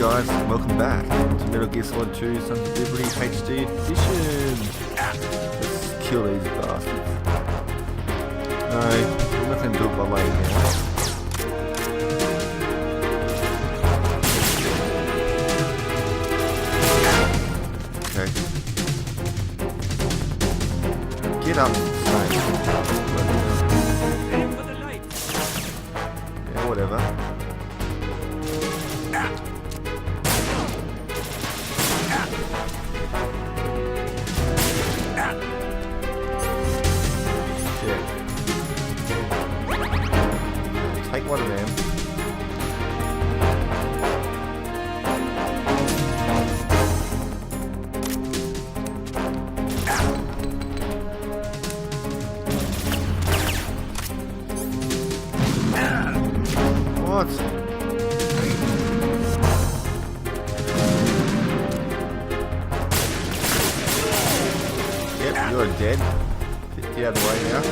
guys, welcome back to Metal Gear Solid 2 Sons of Liberty HD Edition. Let's kill these bastards. No, I'm not going to do it by laying down. Okay. Get up, Snake. Aim for the light. Yeah, whatever. Take one of them. What? Yep, you're dead. Get out of the way now.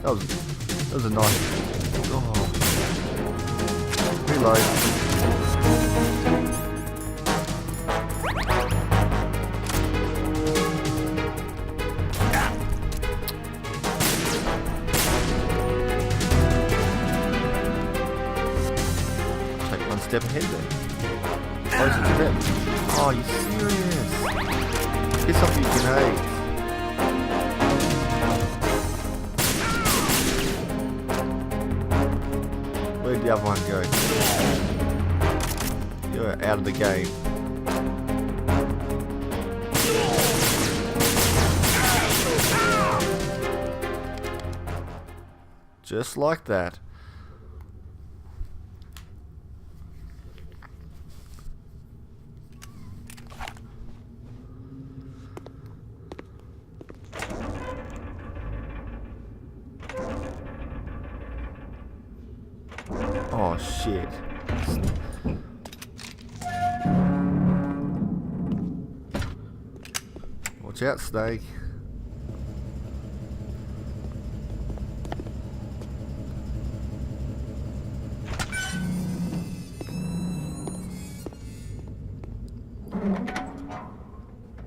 That was a nice. Oh. Reload. Take one step ahead then. Closer to them. Oh, you serious? Piss off your grenades. Where'd the other one go? You're out of the game. Just like that. Oh shit. Watch out, Snake.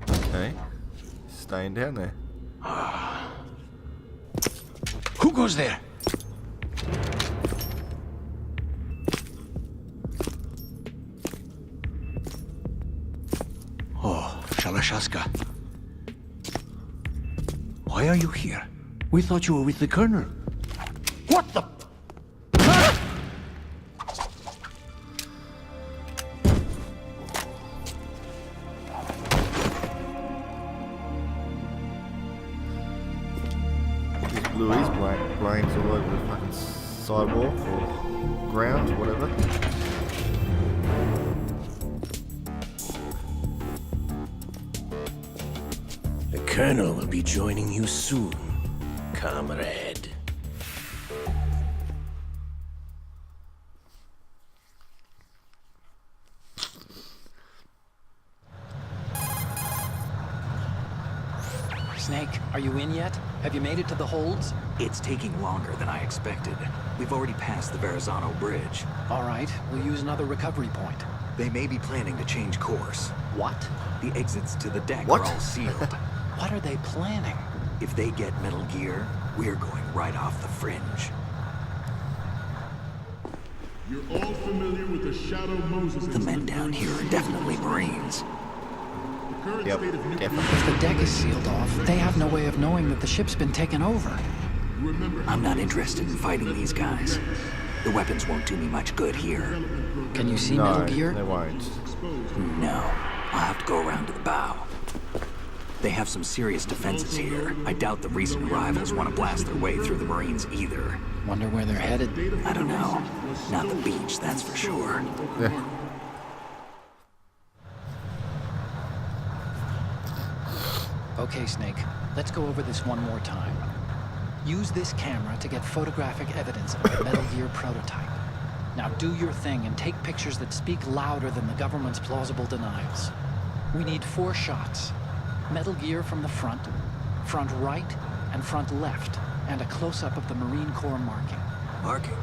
Okay. Staying down there. Who goes there? Shalashaska. Why are you here? We thought you were with the Colonel. What the? Just blew his brains all over the fucking sidewalk or ground or whatever. The Colonel will be joining you soon, comrade. Snake, are you in yet? Have you made it to the holds? It's taking longer than I expected. We've already passed the Verrazano Bridge. All right, we'll use another recovery point. They may be planning to change course. What? The exits to the deck What? are all sealed. What are they planning? If they get Metal Gear, we're going right off the fringe. You're all familiar with the Shadow Moses The men down here are definitely Marines. The current Yep, state of nuclear definitely. If the deck is sealed off, they have no way of knowing that the ship's been taken over. Remember, I'm not interested in fighting these guys. The weapons won't do me much good here. Can you see No, Metal Gear? they won't. No, I'll have to go around to the bow. They have some serious defenses here. I doubt the recent arrivals want to blast their way through the Marines either. Wonder where they're headed. I don't know. Not the beach, that's for sure. Yeah. Okay, Snake, let's go over this one more time. Use this camera to get photographic evidence of the Metal Gear prototype. Now do your thing and take pictures that speak louder than the government's plausible denials. We need 4 shots. Metal Gear from the front right, and front left, and a close-up of the Marine Corps marking. Parking.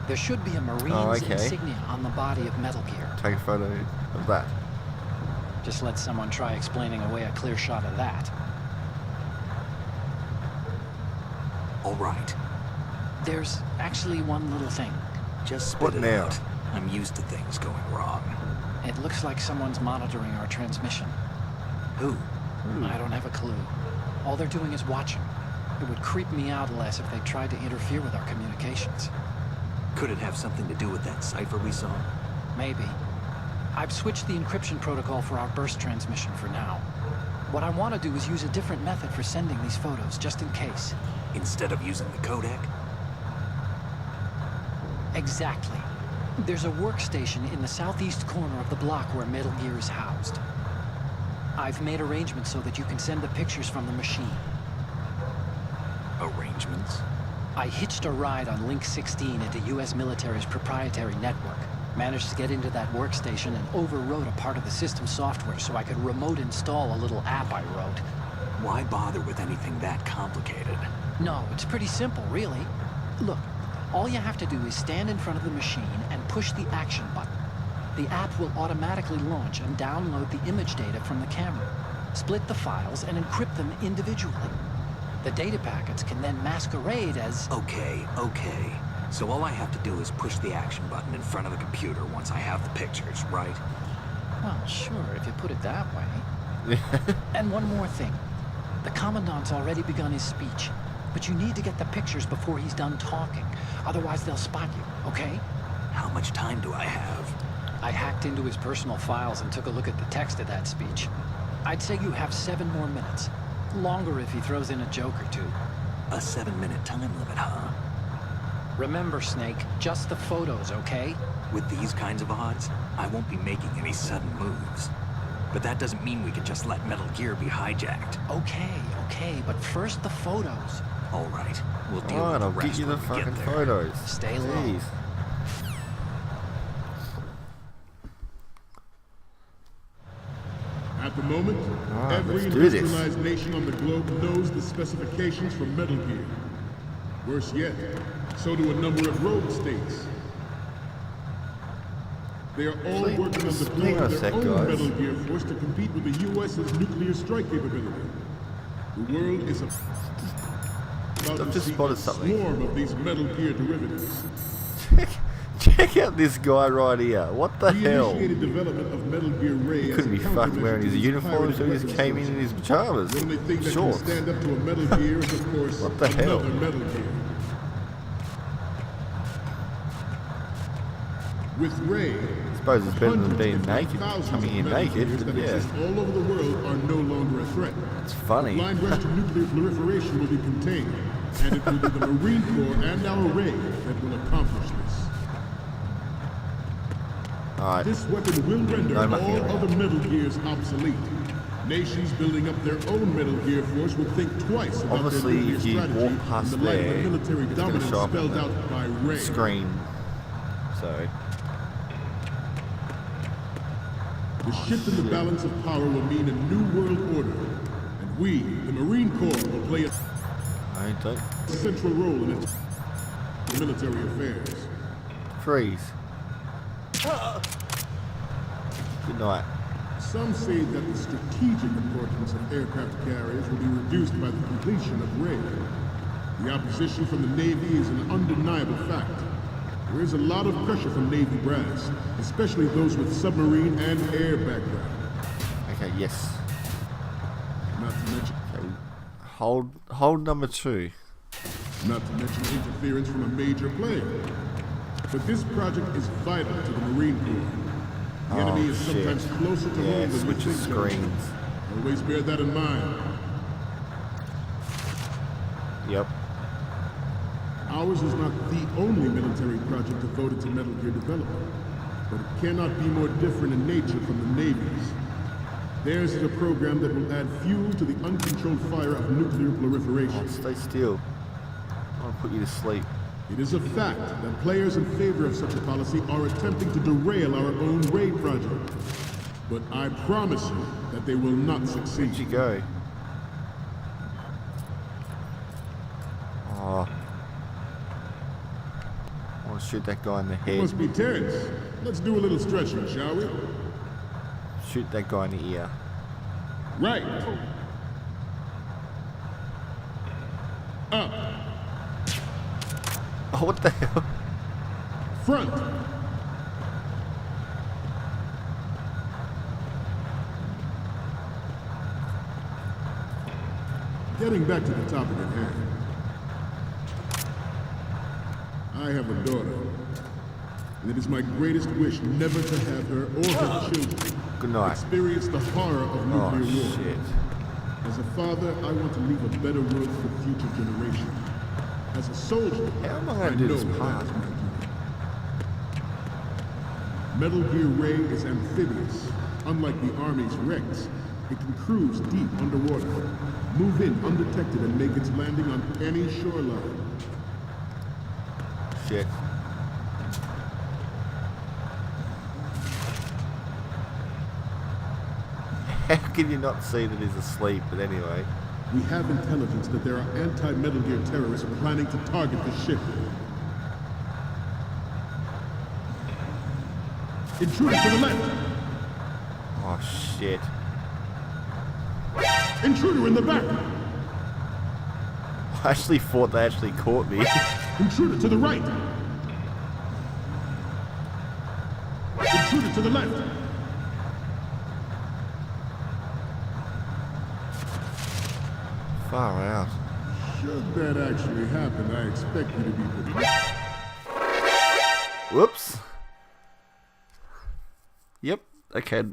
There should be a Marine's okay. insignia on the body of Metal Gear. Take a photo of that. Just let someone try explaining away a clear shot of that. All right. There's actually one little thing. Just spit What it now? out. I'm used to things going wrong. It looks like someone's monitoring our transmission. Who? I don't have a clue. All they're doing is watching. It would creep me out less if they tried to interfere with our communications. Could it have something to do with that cipher we saw? Maybe. I've switched the encryption protocol for our burst transmission for now. What I want to do is use a different method for sending these photos, just in case. Instead of using the codec? Exactly. There's a workstation in the southeast corner of the block where Metal Gear is housed. I've made arrangements so that you can send the pictures from the machine. Arrangements? I hitched a ride on Link 16 into US military's proprietary network. Managed to get into that workstation and overwrote a part of the system software so I could remote install a little app I wrote. Why bother with anything that complicated? No, it's pretty simple, really. Look, all you have to do is stand in front of the machine and push the action button. The app will automatically launch and download the image data from the camera, split the files, and encrypt them individually. The data packets can then masquerade as... Okay. So all I have to do is push the action button in front of the computer once I have the pictures, right? Well, sure, if you put it that way. And one more thing. The Commandant's already begun his speech, but you need to get the pictures before he's done talking. Otherwise, they'll spot you, okay? How much time do I have? I hacked into his personal files and took a look at the text of that speech. I'd say you have 7 more minutes. Longer if he throws in a joke or two. A 7-minute time limit, huh? Remember, Snake, just the photos, okay? With these kinds of odds, I won't be making any sudden moves. But that doesn't mean we can just let Metal Gear be hijacked. Okay, but first the photos. All right, we'll deal Alright, with the I'll rest get you the when we fucking get there. photos. Stay low. Jeez. At the moment, every let's do this. industrialized nation on the globe knows the specifications for Metal Gear. Worse yet, so do a number of rogue states. They are all Actually, working on hang deploying on a their sec, own guys. Metal Gear force to compete with the U.S.'s nuclear strike capability. The world is about I've to just see spotted a something. swarm of these Metal Gear derivatives. Check out this guy right here. What the We hell? initiated development of Metal Gear Ray He as couldn't a be fucking wearing his countermeasure to these uniform, so he pirated just came in weapons his pajamas. The only thing that Shorts. can stand up to a Metal Gear is, of course, What the hell? another Metal Gear. With Ray, I suppose it's better than being naked, thousands coming in of Metal naked, Gears but that yeah, exist all over the world are no longer a threat. it's funny. The blind rush to nuclear proliferation will be contained, and it will be the Marine Corps and our Ray that will accomplish this. Alright, This weapon will render No all mucking around. other Metal Gears obsolete. Nations building up their own Metal Gear force will think twice about Obviously, their nuclear if you strategy walk past in the light of there, the military it's gonna dominance show up on spelled the out by Ray. screen. So, The shift in the balance of power will mean a new world order, and we, the Marine Corps, will play a I don't central role in its military affairs. freeze. Good night. Some say that the strategic importance of aircraft carriers will be reduced by the completion of Ray. The opposition from the Navy is an undeniable fact. There is a lot of pressure from Navy brass, especially those with submarine and air background. Okay, yes. Not to mention, Okay, hold number 2. interference from a major player. But this project is vital to the Marine Corps. The enemy is shit. sometimes closer to Yeah, home than we switch of think. Coach. screens. Always bear that in mind. Yep. Ours is not the only military project devoted to Metal Gear development, but it cannot be more different in nature from the Navy's. Theirs is a program that will add fuel to the uncontrolled fire of nuclear proliferation. Stay still. I'll put you to sleep. It is a fact that players in favor of such a policy are attempting to derail our own Ray project. But I promise you that they will not succeed. Where'd you go? Oh, want to shoot that guy in the It head. must be tense. Let's do a little stretching, shall we? Shoot that guy in the ear. Right. Up. Oh, what the hell? Front. Getting back to the topic at hand. I have a daughter, and it is my greatest wish never to have her or her children Good night. experience the horror of Oh, nuclear war. shit. As a father, I want to leave a better world for future generations. As a soldier, How am I gonna do know this that part? is my duty. Metal Gear Ray is amphibious. Unlike the Army's Rex, it can cruise deep underwater, move in undetected, and make its landing on any shoreline. Shit. How can you not see that he's asleep? But anyway. We have intelligence that there are anti-Metal Gear terrorists planning to target the ship. Intruder to the left! Oh, shit. Intruder in the back! I actually thought they actually caught me. Intruder to the right! Intruder to the left! Far out. Should that actually happen, I expect you to be prepared. Whoops. Yep. Okay.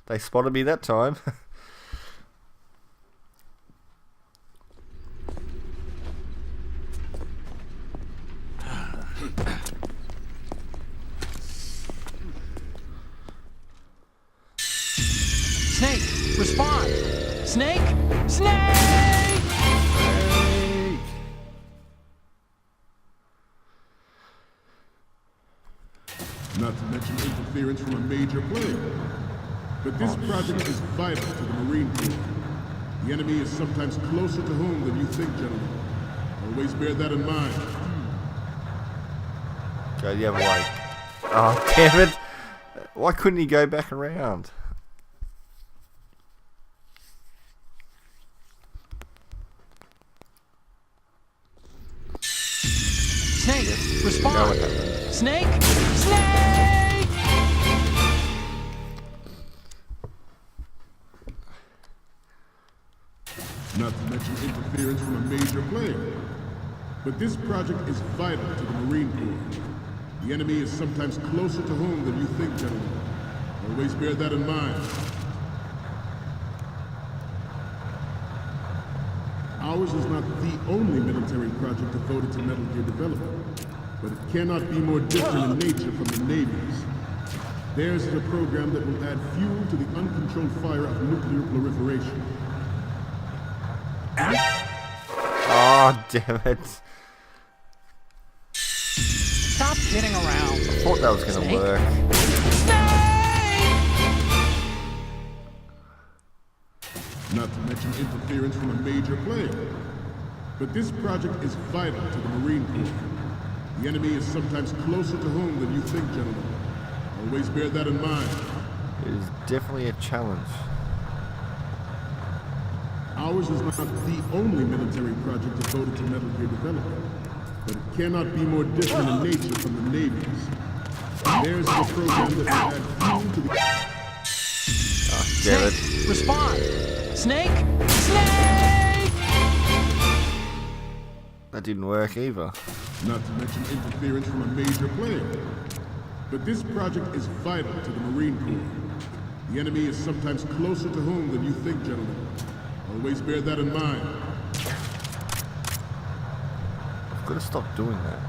They spotted me that time. Snake, respond! Snake! Snake! Not to mention interference from a major player. But this project is vital to the Marine Corps. The enemy is sometimes closer to home than you think, gentlemen. Always bear that in mind. Go the other way. Oh, damn it. Why couldn't he go back around? Snake, Now respond! what happened? Snake! Snake! Not to mention interference from a major player. But this project is vital to the Marine Corps. The enemy is sometimes closer to home than you think, gentlemen. Always bear that in mind. Ours is not the only military project devoted to Metal Gear development, but it cannot be more different in nature from the Navy's. Theirs is a program that will add fuel to the uncontrolled fire of nuclear proliferation. Oh, damn it. Stop kidding around. I thought that was going to Snake? work. Not to mention interference from a major player. But this project is vital to the Marine Corps. The enemy is sometimes closer to home than you think, gentlemen. Always bear that in mind. It is definitely a challenge. Ours is not the only military project devoted to Metal Gear development, but it cannot be more different in nature from the Navy's. Theirs is a program that will add fuel to the... Oh, damn it. Snake, respond! Snake! Snake! That didn't work either. Not to mention interference from a major player. But this project is vital to the Marine Corps. The enemy is sometimes closer to home than you think, gentlemen. Always bear that in mind. I've got to stop doing that.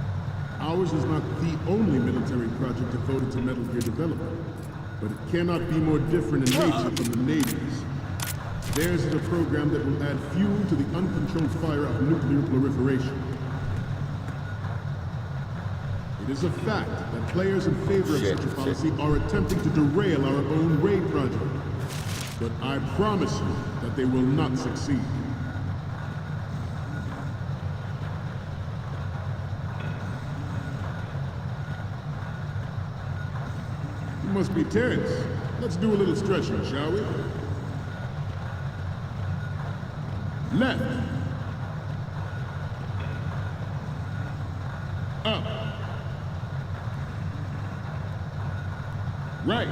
Ours is not the only military project devoted to Metal Gear development, but it cannot be more different in nature from the Navy's. Theirs is a program that will add fuel to the uncontrolled fire of nuclear proliferation. It is a fact that players in favor of such a policy are attempting to derail our own raid project. But I promise you that they will not succeed. must be Terrence. Let's do a little stretching, shall we? Left. Up. Right.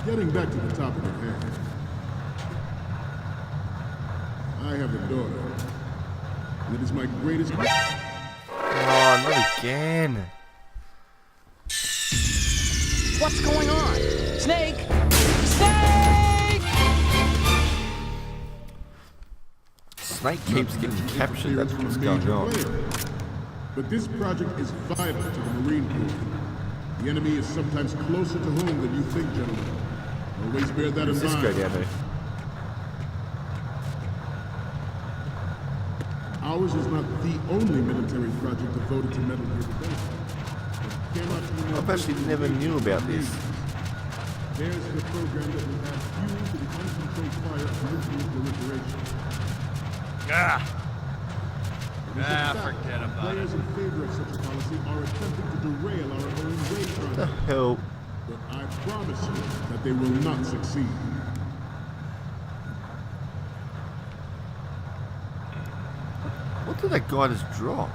Getting back to the topic at hand. I have a daughter. And it is my greatest... Oh, not again. What's going on? Snake! Snake! Snake keeps getting captured. That's what's going on. But this project is vital to the Marine Corps. The enemy is sometimes closer to home than you think, gentlemen. Always bear that in What's this go mind. down there? Ours is not the only military project devoted to Metal Gear development. It cannot be more I've actually never knew about this. There's the program that will add fuel to the uncontrolled fire of nuclear proliferation. Forget about it. Players in favor of such a policy are attempting to derail our own raid The project. hell? But I promise you that they will not succeed. What did that guy just drop?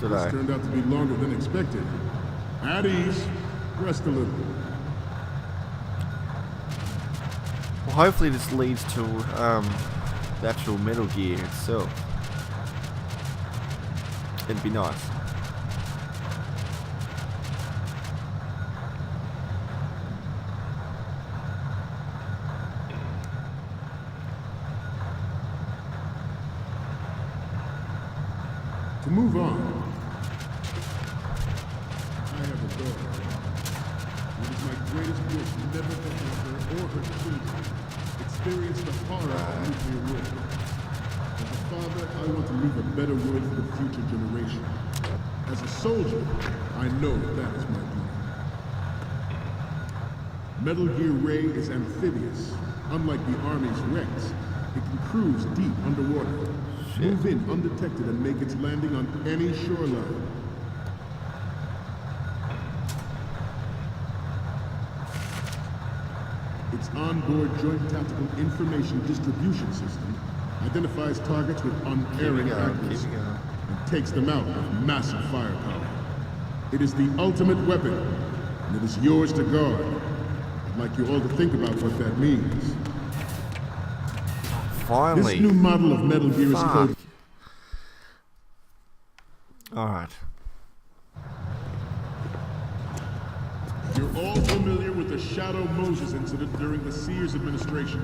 This Today. turned out to be longer than expected. At ease. Rest a little. Well, hopefully this leads to the actual Metal Gear itself. It'd be nice. To move on, I have a daughter. It is my greatest wish never to have her or her children experience the horror of nuclear war. As a father, I want to leave a better world for the future generation. As a soldier, I know that is my duty. Metal Gear Ray is amphibious. Unlike the Army's Rex, it can cruise deep underwater. Move in undetected and make its landing on any shoreline. Its onboard Joint Tactical Information Distribution System identifies targets with unerring Keep accuracy it going. and takes them out with massive firepower. It is the ultimate weapon, and it is yours to guard. I'd like you all to think about what that means. Finally. This new model of Metal Gear is Fuck. called... Alright. You're all familiar with the Shadow Moses incident during the Sears administration.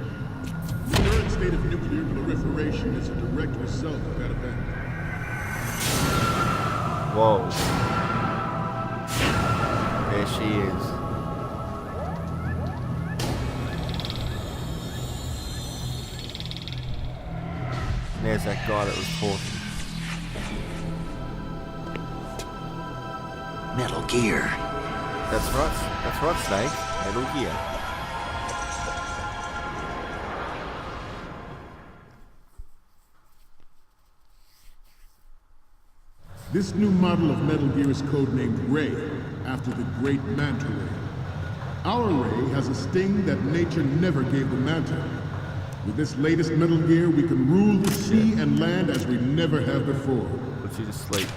The current state of nuclear proliferation is a direct result of that event. Whoa. There she is. There's that guy that was talking. Metal Gear. That's right, Snake. Metal Gear. This new model of Metal Gear is codenamed Ray, after the great Manta Ray. Our Ray has a sting that nature never gave the Manta. With this latest Metal Gear, we can rule the sea and land as we never have before. What's he asleep?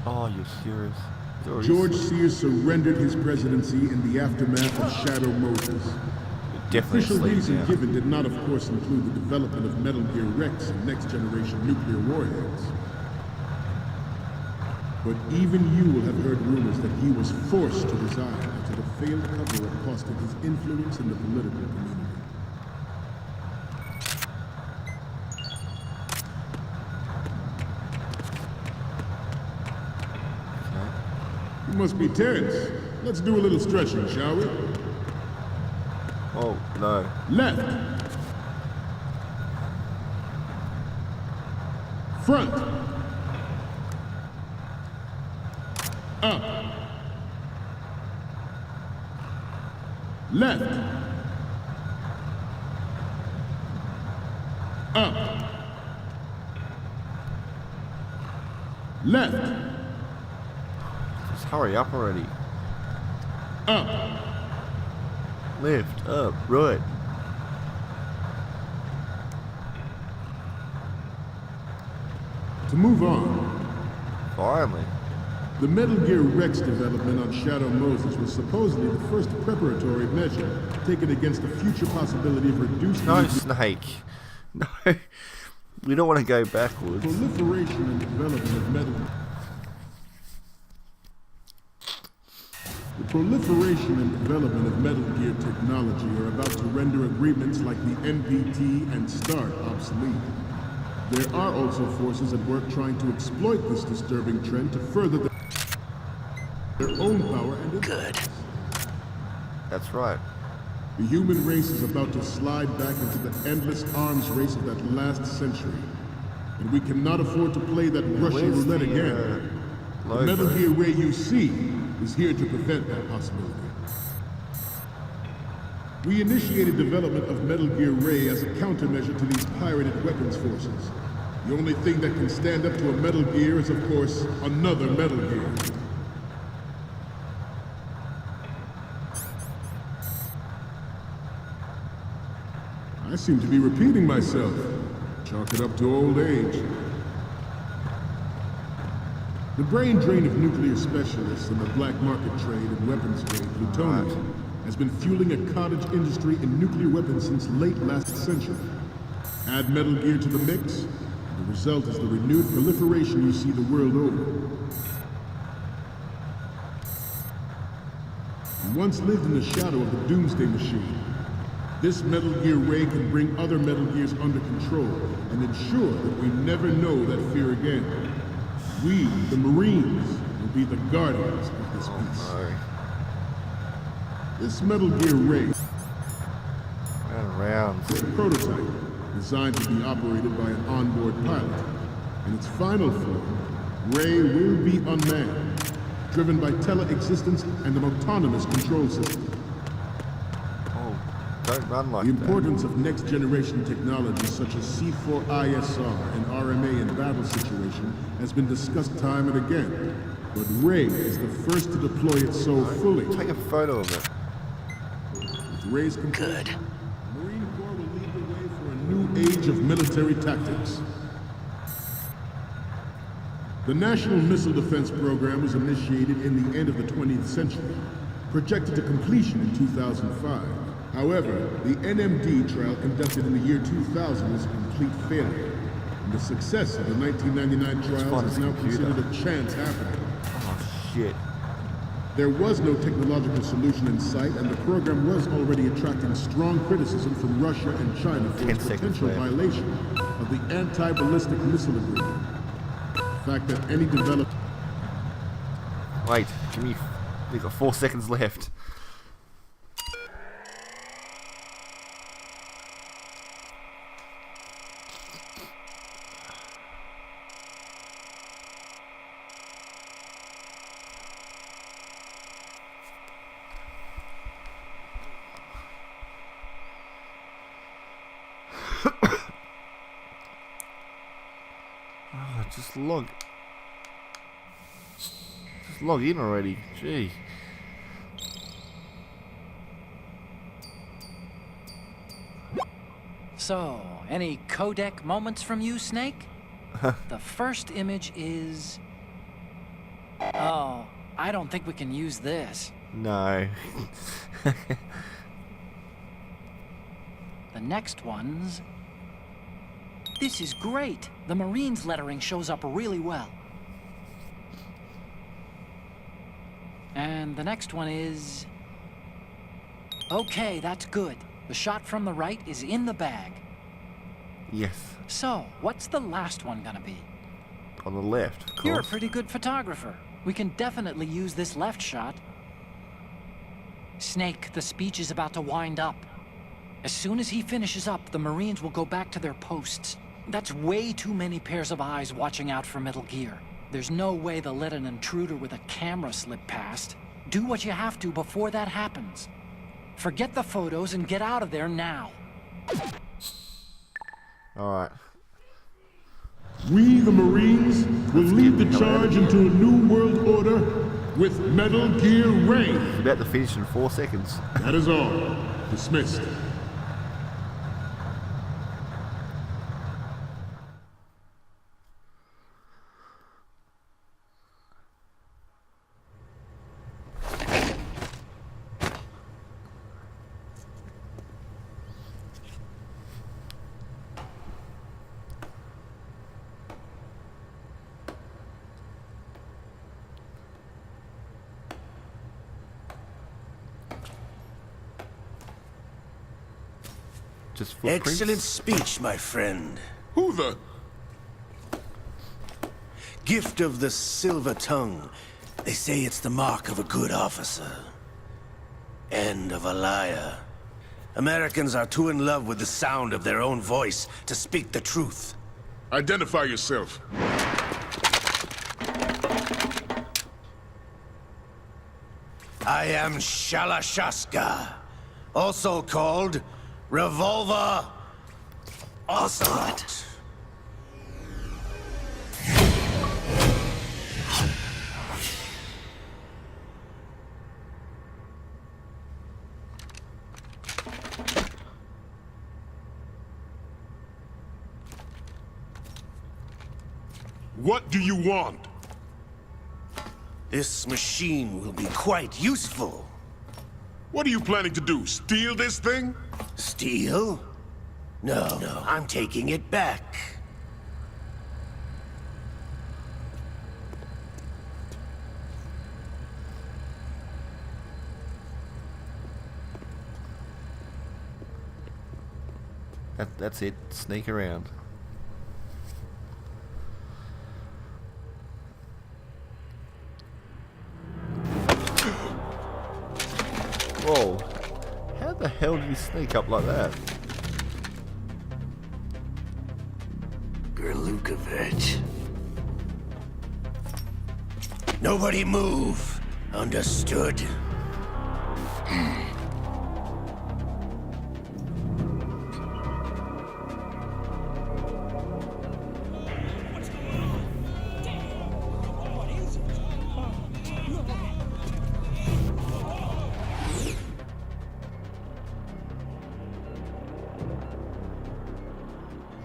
Oh, you're serious? He's already George asleep. Sears surrendered his presidency in the aftermath of Shadow Moses. You're definitely Official asleep reason now. given did not, of course, include the development of Metal Gear Rex and next-generation nuclear warheads. But even you will have heard rumors that he was forced to resign after the failed cover-up cost him his influence in the political community. You must be Terrence. Let's do a little stretching, shall we? Oh, no. Left. Front. Up. Left. Up. Left. Just hurry up already. Up. Left, up, right. To move on, Finally. the Metal Gear Rex development on Shadow Moses was supposedly the first preparatory measure taken against the future possibility of reduced No, Snake. No. We don't want to go backwards. proliferation and development of metal. The proliferation and development of Metal Gear technology are about to render agreements like the NPT and START obsolete. There are also forces at work trying to exploit this disturbing trend to further their own power and Good. That's right. The human race is about to slide back into the endless arms race of that last century. And we cannot afford to play that Russian Where's roulette the, again. The logo? Metal Gear Ray you see is here to prevent that possibility. We initiated development of Metal Gear Ray as a countermeasure to these pirated weapons forces. The only thing that can stand up to a Metal Gear is, of course, another Metal Gear. I seem to be repeating myself. Chalk it up to old age. The brain drain of nuclear specialists and the black market trade in weapons grade plutonium has been fueling a cottage industry in nuclear weapons since late last century. Add Metal Gear to the mix, and the result is the renewed proliferation you see the world over. We once lived in the shadow of the Doomsday Machine. This Metal Gear Ray can bring other Metal Gears under control and ensure that we never know that fear again. We, the Marines, will be the guardians of this peace. No. This Metal Gear Ray Round rounds. is a prototype designed to be operated by an onboard pilot. In its final form, Ray will be unmanned, driven by tele-existence and an autonomous control system. Oh, don't run like The that. importance of next-generation technologies such as C4ISR and RMA in battle situation has been discussed time and again, but Ray is the first to deploy it so fully. Take a photo of it. With Ray's completion, Good. the Marine Corps will lead the way for a new age of military tactics. The National Missile Defense Program was initiated in the end of the 20th century, projected to completion in 2005. However, the NMD trial conducted in the year 2000 was a complete failure, and the success of the 1999 fun trials as is a now computer. considered a chance happening. Oh, shit. There was no technological solution in sight, and the program was already attracting strong criticism from Russia and China for 10 its seconds potential left. violation of the anti-ballistic missile agreement. The fact that any development Wait, give me. We've got 4 seconds left. Oh, just log in already. Gee. So, any codec moments from you, Snake? The first image is... Oh, I don't think we can use this. No. The next one's... This is great. The Marines lettering shows up really well. And the next one is... Okay, that's good. The shot from the right is in the bag. Yes. So, what's the last one gonna be? On the left, of course. You're a pretty good photographer. We can definitely use this left shot. Snake, the speech is about to wind up. As soon as he finishes up, the Marines will go back to their posts. That's way too many pairs of eyes watching out for Metal Gear. There's no way they'll let an intruder with a camera slip past. Do what you have to before that happens. Forget the photos and get out of there now. Alright. We, the Marines, will lead the charge into a new world order with Metal Gear Ray. It's about to finish in 4 seconds. That is all. Dismissed. Just footprints. Excellent speech, my friend. Who the? Gift of the silver tongue. They say it's the mark of a good officer. And of a liar. Americans are too in love with the sound of their own voice to speak the truth. Identify yourself. I am Shalashaska, also called Revolver Ocelot. What do you want? This machine will be quite useful. What are you planning to do? Steal this thing? Steal? No, I'm taking it back. That's it. Sneak around. Whoa. How the hell did you sneak up like that? Gerlukovich. Nobody move. Understood?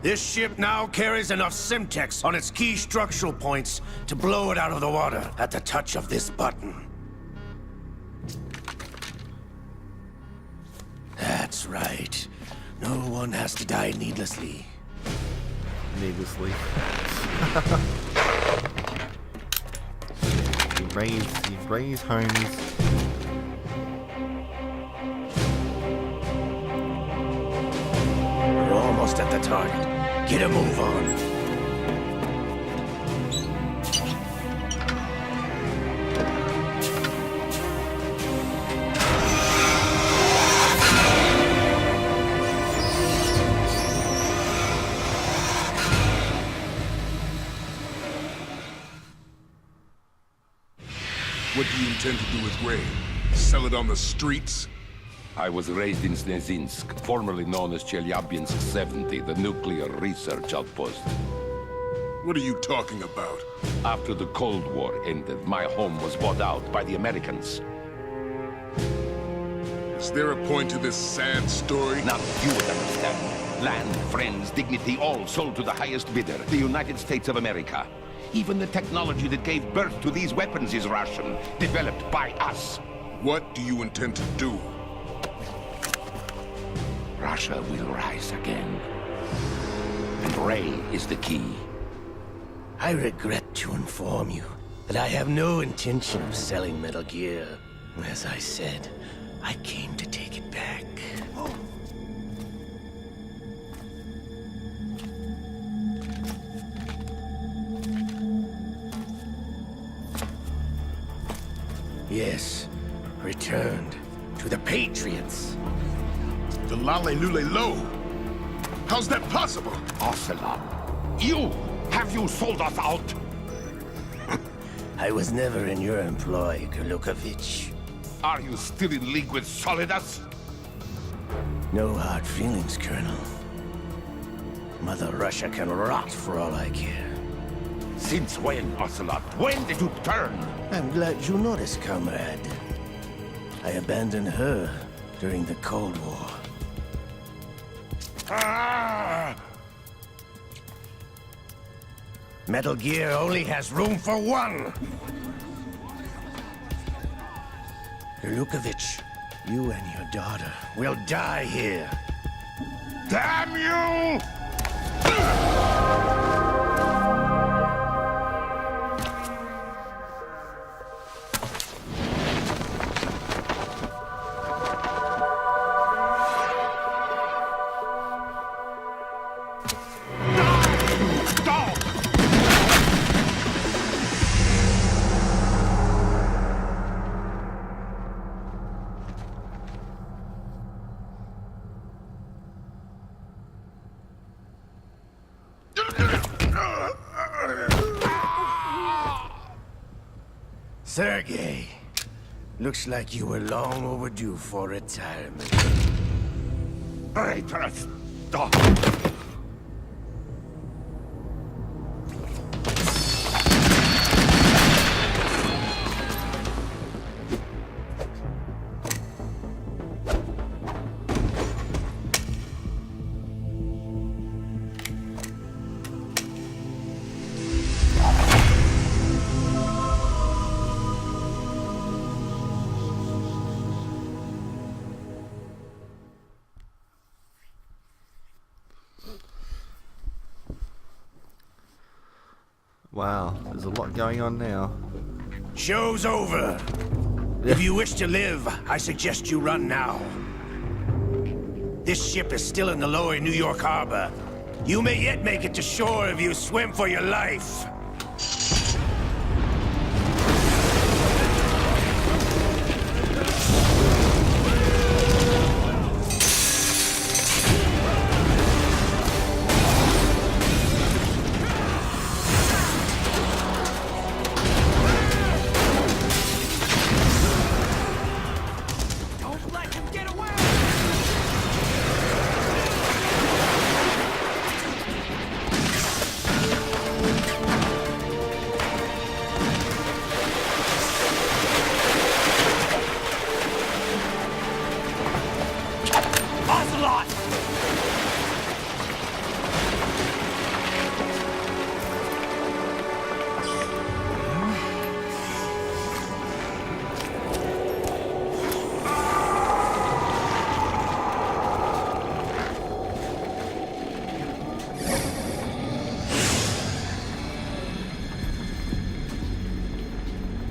This ship now carries enough Simtex on its key structural points to blow it out of the water at the touch of this button. That's right. No one has to die needlessly. Needlessly. he bring his homies. We're almost at the target. Get a move on. What do you intend to do with Ray? Sell it on the streets? I was raised in Snezinsk, formerly known as Chelyabinsk 70, the nuclear research outpost. What are you talking about? After the Cold War ended, my home was bought out by the Americans. Is there a point to this sad story? Now you would understand. Land, friends, dignity, all sold to the highest bidder, the United States of America. Even the technology that gave birth to these weapons is Russian, developed by us. What do you intend to do? Russia will rise again. And Ray is the key. I regret to inform you that I have no intention of selling Metal Gear. As I said, I came to take it back. Yes, returned to the Patriots. The Lale Lule Lo? How's that possible? Ocelot, have you sold us out? I was never in your employ, Gerlukovich. Are you still in league with Solidus? No hard feelings, Colonel. Mother Russia can rot for all I care. Since when, Ocelot? When did you turn? I'm glad you noticed, comrade. I abandoned her during the Cold War. Ah! Metal Gear only has room for one! Lukovich, you and your daughter will die here. Damn you! Sergei, looks like you were long overdue for retirement. Traitorous dog! Wow, there's a lot going on now. Show's over. If you wish to live, I suggest you run now. This ship is still in the lower New York harbor. You may yet make it to shore if you swim for your life.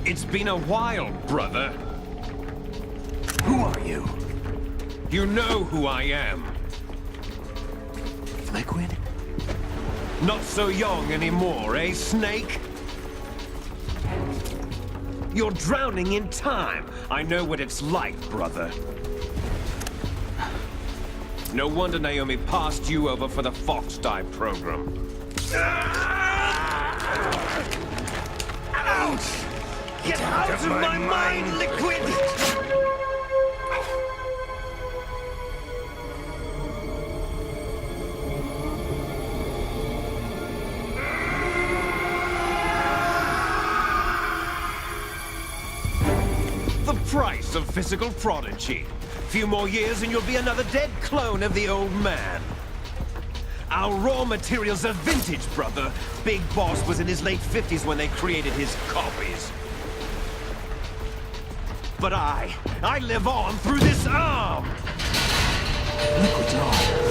It's been a while, brother. Who are you? You know who I am. Liquid? Not so young anymore, eh, Snake? You're drowning in time. I know what it's like, brother. No wonder Naomi passed you over for the Fox Dive program. Ouch! Get out of my mind, Liquid! The price of physical prodigy. Few more years and you'll be another dead clone of the old man. Our raw materials are vintage, brother. Big Boss was in his late 50s when they created his copies. But I live on through this arm! Liquid's on.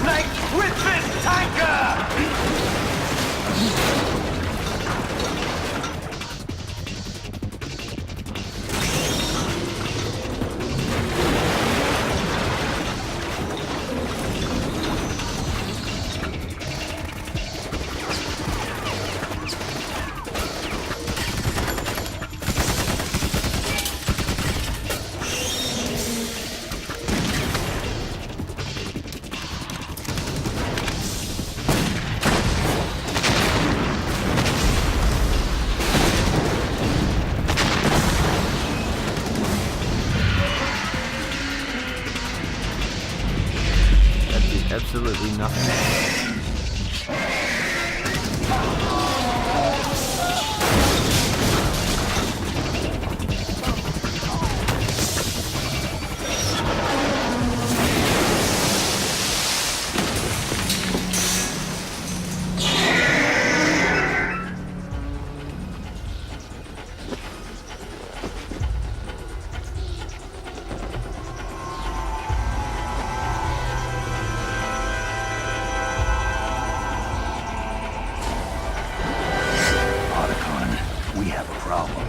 Snake with this tanker! Absolutely nothing. Otacon, we have a problem.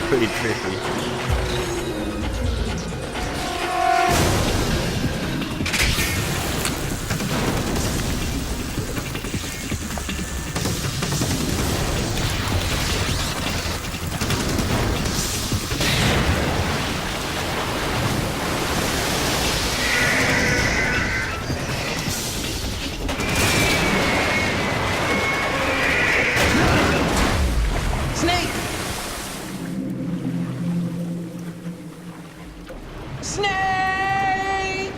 Pretty trippy. Snake! Snake!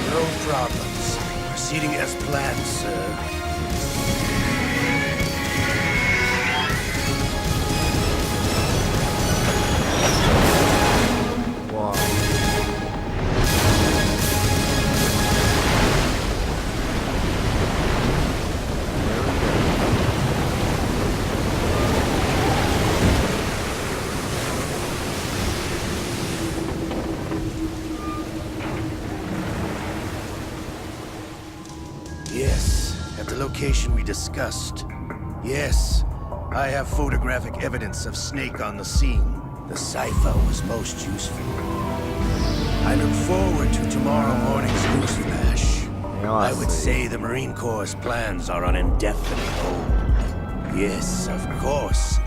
No problems. Proceeding as planned, sir. Wow. Yes, at the location we discussed. Yes, I have photographic evidence of Snake on the scene. The cipher was most useful. I look forward to tomorrow morning's news flash. Yeah, I would see. say the Marine Corps' plans are on indefinite hold. Yes, of course,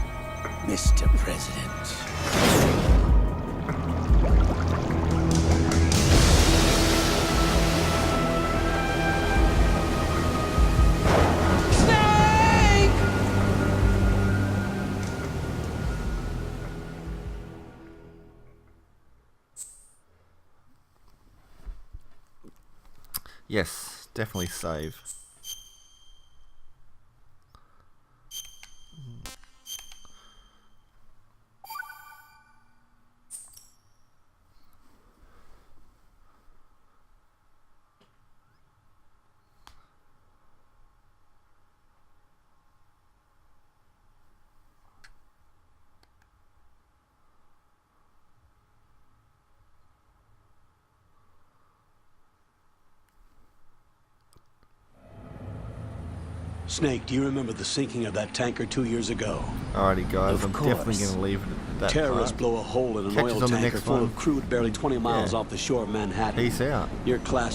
Mr. President. Snake! Yes, definitely save. Snake, do you remember the sinking of that tanker 2 years ago? Alrighty, guys, Of I'm definitely course. going to leave it at that Terrorists part. blow a hole in an Catch oil us on the tanker next full one. of crude barely 20 miles Yeah. off the shore of Manhattan. Peace out. Your classic.